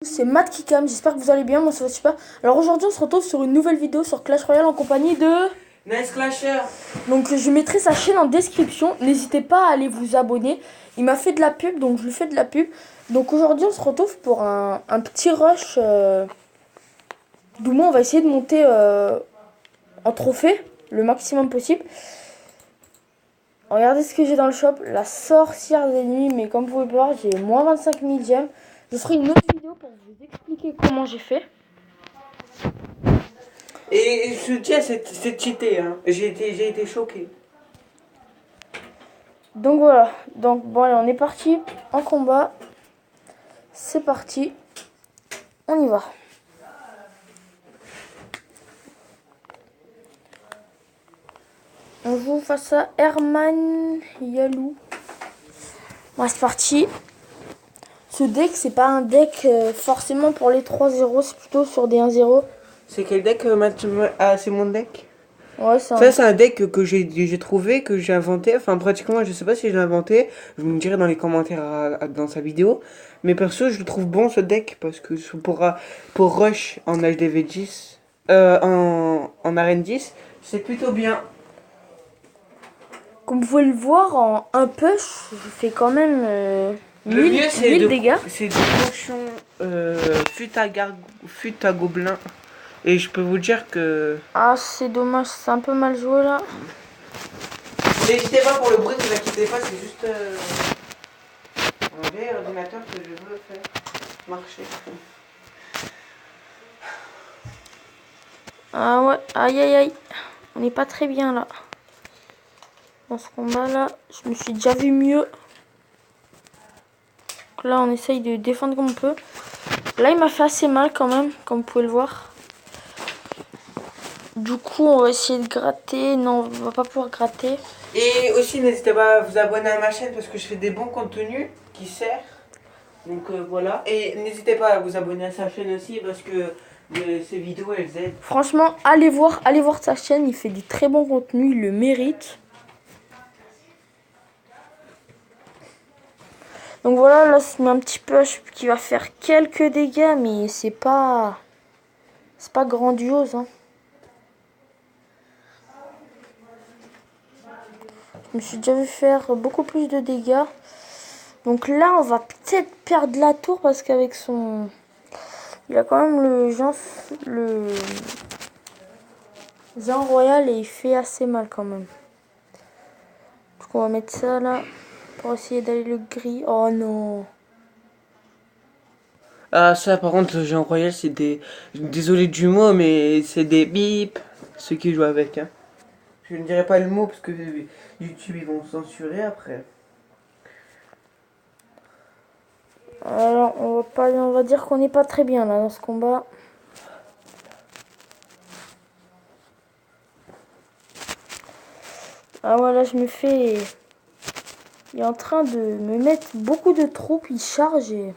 C'est Matt Kikam, j'espère que vous allez bien, moi ça va super. Alors aujourd'hui on se retrouve sur une nouvelle vidéo sur Clash Royale en compagnie de... Nice Clasher. Donc je mettrai sa chaîne en description, n'hésitez pas à aller vous abonner. Il m'a fait de la pub, donc je lui fais de la pub. Donc aujourd'hui on se retrouve pour un petit rush d'où moi on va essayer de monter en trophée le maximum possible. Regardez ce que j'ai dans le shop, la sorcière des nuits, mais comme vous pouvez voir j'ai moins 25 000 gemmes. Je ferai une autre vidéo pour vous expliquer comment j'ai fait. Et je te dis, c'est cheaté, hein. J'ai été choqué. Donc voilà, donc bon allez, on est parti en combat. C'est parti, on y va. On joue face à Herman Yalou. Bon, c'est parti. Ce deck, c'est pas un deck forcément pour les 3-0, c'est plutôt sur des 1-0. C'est quel deck, Ah, c'est mon deck. Ouais, Ça, c'est un deck que j'ai trouvé, que j'ai inventé. Enfin, pratiquement, je sais pas si je l'ai inventé. Je vous me dirai dans les commentaires dans sa vidéo. Mais perso, je le trouve bon ce deck parce que pour Rush en HDV10, en Arène 10, c'est plutôt bien. Comme vous pouvez le voir, en 1 push, je fais quand même 1000 dégâts. C'est de potions fut à gobelin. Et je peux vous dire que... Ah, c'est dommage, c'est un peu mal joué là. N'hésitez pas pour le bruit, ne vous inquiétez pas, c'est juste un vieil ordinateur que je veux faire marcher. Ah ouais, aïe aïe aïe. On n'est pas très bien là. Dans ce combat là, je me suis déjà vu mieux. Donc là, on essaye de défendre comme on peut. Là, il m'a fait assez mal quand même, comme vous pouvez le voir. Du coup, on va essayer de gratter. Non, on va pas pouvoir gratter. Et aussi, n'hésitez pas à vous abonner à ma chaîne parce que je fais des bons contenus qui servent. Donc voilà. Et n'hésitez pas à vous abonner à sa chaîne aussi parce que ces vidéos, elles aident. Franchement, allez voir sa chaîne. Il fait du très bon contenu, il le mérite. Donc voilà, là, c'est un petit push qui va faire quelques dégâts, mais c'est pas grandiose, hein. Je me suis déjà vu faire beaucoup plus de dégâts. Donc là, on va peut-être perdre la tour parce qu'avec son... Il a quand même le Jean Royal et il fait assez mal quand même. Donc on va mettre ça là pour essayer d'aller le gris. Oh non. Ah ça par contre le Jean Royal c'est des... Désolé du mot mais c'est des bip ceux qui jouent avec hein. Je ne dirai pas le mot parce que YouTube ils vont censurer après. Alors on va dire qu'on n'est pas très bien là dans ce combat. Ah voilà, je me fais... Il est en train de me mettre beaucoup de troupes, il charge et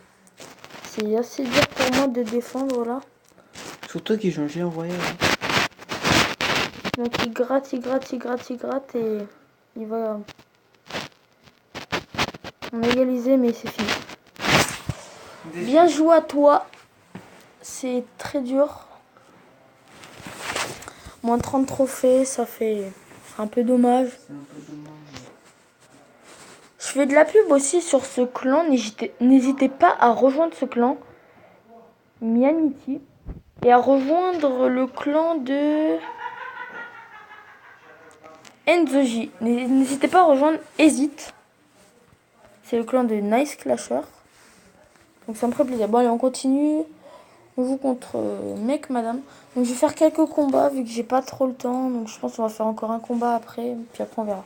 c'est assez dur pour moi de défendre là. Surtout qu'ils jouent un Jean Royal. Donc il gratte et il va... On a égalisé mais c'est fini. Bien joué à toi. C'est très dur. Moins 30 trophées, ça fait un peu dommage. Je fais de la pub aussi sur ce clan. N'hésitez pas à rejoindre ce clan. Mianity. Et à rejoindre le clan de Enzoji. N'hésitez pas à rejoindre Hésite. C'est le clan de Nice Clasher. Donc ça me ferait plaisir. Bon allez, on continue. On joue contre mec madame. Donc je vais faire quelques combats vu que j'ai pas trop le temps. Donc je pense qu'on va faire encore un combat après. Puis après on verra.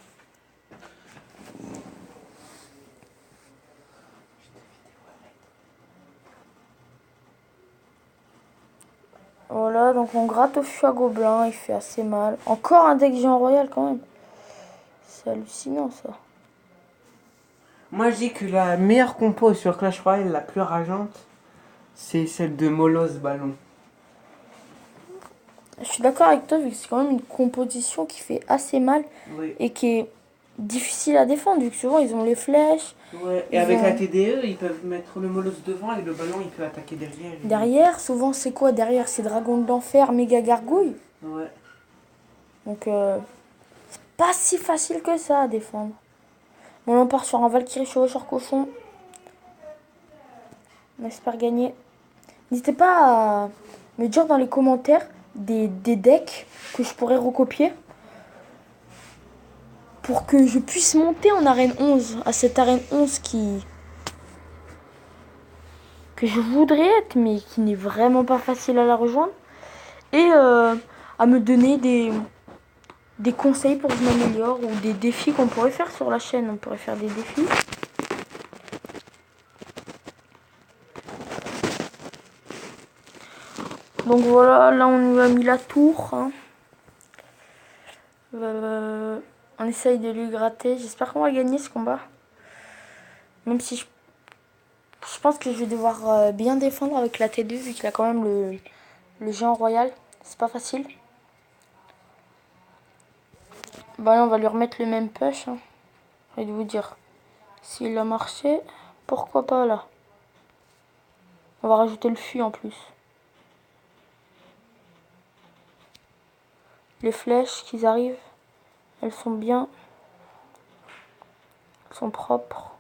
Voilà, donc on gratte au fût à gobelin. Il fait assez mal. Encore un deck géant royal quand même. C'est hallucinant ça. Moi je dis que la meilleure compo sur Clash Royale, la plus rageante, c'est celle de Molos Ballon. Je suis d'accord avec toi vu que c'est quand même une composition qui fait assez mal. Oui. Et qui est difficile à défendre, vu que souvent ils ont les flèches. Ouais, et avec la TDE, ils peuvent mettre le molosse devant et le ballon, il peut attaquer derrière. Derrière, souvent c'est quoi derrière? C'est Dragon de l'Enfer, méga gargouille. Ouais. Donc, c'est pas si facile que ça à défendre. Bon, là, on part sur un Valkyrie chevaucheur cochon. On espère gagner. N'hésitez pas à me dire dans les commentaires des decks que je pourrais recopier pour que je puisse monter en arène 11, à cette arène 11 que je voudrais être, mais qui n'est vraiment pas facile à la rejoindre. Et à me donner des conseils pour que je m'améliore ou des défis qu'on pourrait faire sur la chaîne. On pourrait faire des défis. Donc voilà, là on lui a mis la tour. Hein. On essaye de lui gratter. J'espère qu'on va gagner ce combat. Même si je pense que je vais devoir bien défendre avec la T2 vu qu'il a quand même le géant royal. C'est pas facile. Bah là on va lui remettre le même push. Hein. Je vais vous dire. S'il a marché, pourquoi pas là. On va rajouter le fuit en plus. Les flèches qui arrivent, elles sont bien. Elles sont propres.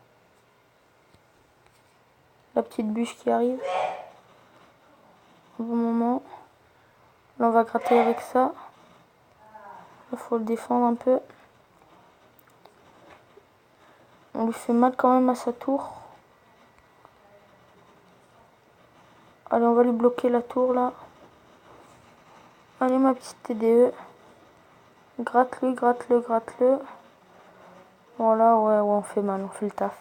La petite bûche qui arrive. Au bon moment. Là on va gratter avec ça. Il faut le défendre un peu. On lui fait mal quand même à sa tour. Allez, on va lui bloquer la tour là. Allez ma petite TDE. Gratte-le, gratte-le, gratte-le. Voilà, ouais, on fait mal, on fait le taf.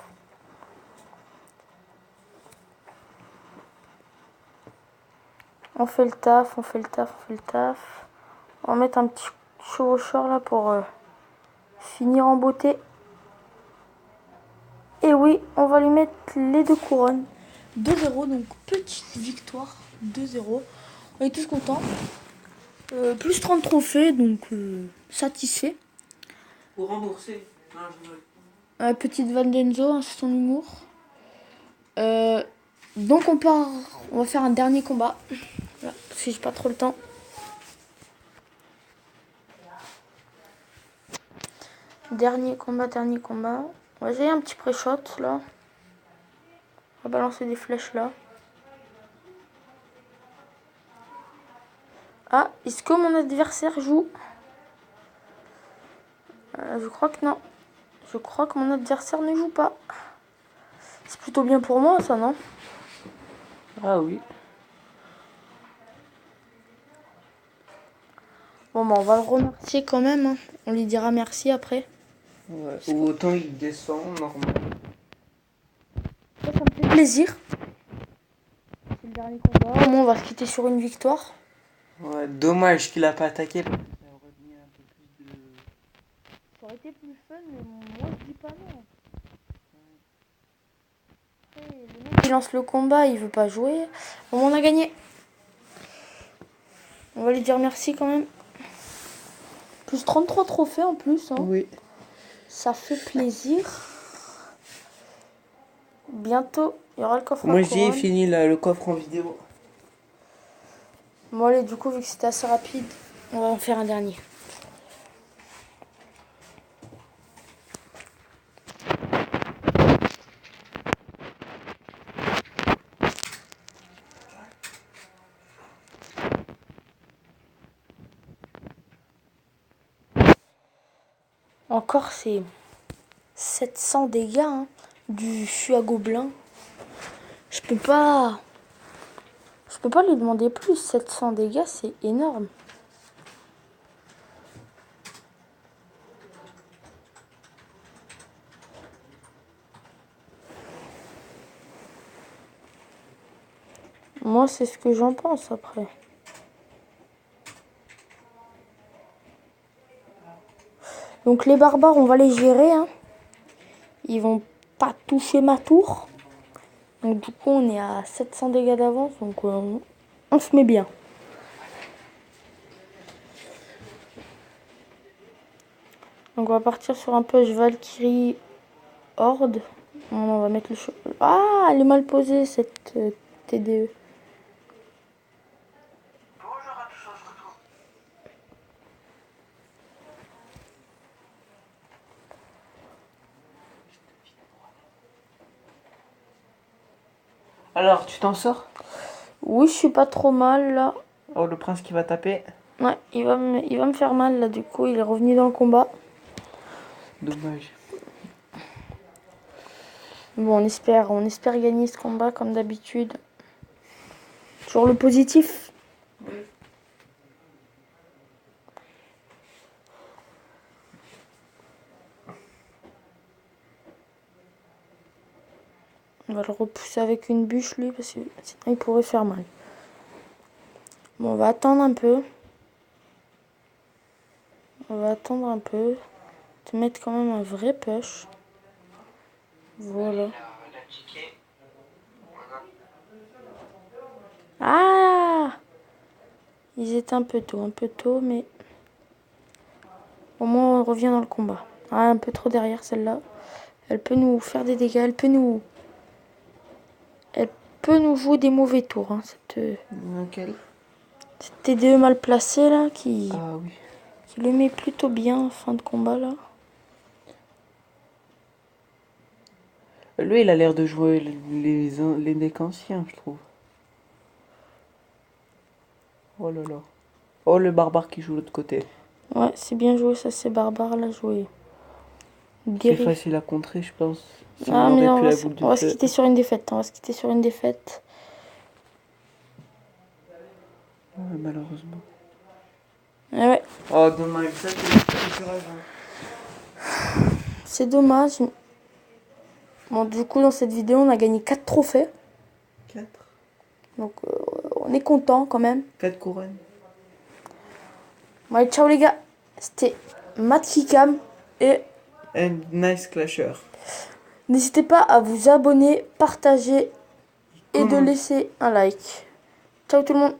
On fait le taf, on fait le taf, on fait le taf. On va mettre un petit chevaucheur là pour finir en beauté. Et oui, on va lui mettre les 2 couronnes. 2-0, donc petite victoire. 2-0. On est tous contents. Plus 30 trophées, donc satisfait. Pour rembourser. Non, Petite Valdenzo, hein, c'est son humour. Donc on va faire un dernier combat. Voilà, parce que j'ai pas trop le temps. Dernier combat. On va essayer un petit pré-shot là. On va balancer des flèches là. Ah, est-ce que mon adversaire joue? Je crois que non. Je crois que mon adversaire ne joue pas. C'est plutôt bien pour moi ça, non? Ah oui. Bon bah on va le remercier quand même. Hein. On lui dira merci après. Ouais. Ou autant il descend, normal. Ça me fait plaisir. C'est le dernier combat. Au moins on va se quitter sur une victoire. Ouais, dommage qu'il a pas attaqué. Ça aurait mis un peu plus de... Ça aurait été plus fun, mais moi je dis pas non. Après, le mec il lance le combat, il veut pas jouer. Bon, on a gagné. On va lui dire merci quand même. Plus 33 trophées en plus. Hein. Oui. Ça fait plaisir. Bientôt, il y aura le coffre Moi à j'ai couronne. fini le coffre en vidéo. Bon allez, du coup vu que c'était assez rapide, on va en faire un dernier. Encore c'est 700 dégâts hein, du fuit à gobelin. Je peux pas lui demander plus. 700 dégâts, c'est énorme. Moi, c'est ce que j'en pense après. Donc les barbares, on va les gérer. Hein. Ils vont pas toucher ma tour. Donc du coup, on est à 700 dégâts d'avance. Donc on se met bien. Donc on va partir sur un push Valkyrie Horde. On va mettre le Ah, elle est mal posée cette TDE. Alors, tu t'en sors? Oui, je suis pas trop mal là. Oh, le prince qui va taper. Ouais, il va me faire mal là, du coup, il est revenu dans le combat. Dommage. Bon, on espère gagner ce combat comme d'habitude. Toujours le positif. On va le repousser avec une bûche lui parce que sinon il pourrait faire mal. Bon, on va attendre un peu. On va attendre un peu. Te mettre quand même un vrai push. Voilà. Ah! Ils étaient un peu tôt, mais au moins on revient dans le combat. Ah, un peu trop derrière celle-là. Elle peut nous faire des dégâts, elle peut nous jouer des mauvais tours. Hein, cette TDE mal placée là qui le met plutôt bien en fin de combat là. Lui, il a l'air de jouer les decks anciens, je trouve. Oh là là. Oh, le barbare qui joue de l'autre côté. Ouais, c'est bien joué, ça, c'est barbare là joué. C'est facile à contrer, je pense. Ah, mais on va se quitter sur une défaite. On va se quitter sur une défaite. Ouais, malheureusement. Ouais. Oh, dommage. Ça, c'est c'est dommage. Bon, du coup, dans cette vidéo, on a gagné 4 trophées. 4. Donc, on est content quand même. 4 couronnes. Bon, allez, ciao les gars. C'était Matt Kikam et Nice Clasher. N'hésitez pas à vous abonner, partager et de laisser un like. Ciao tout le monde.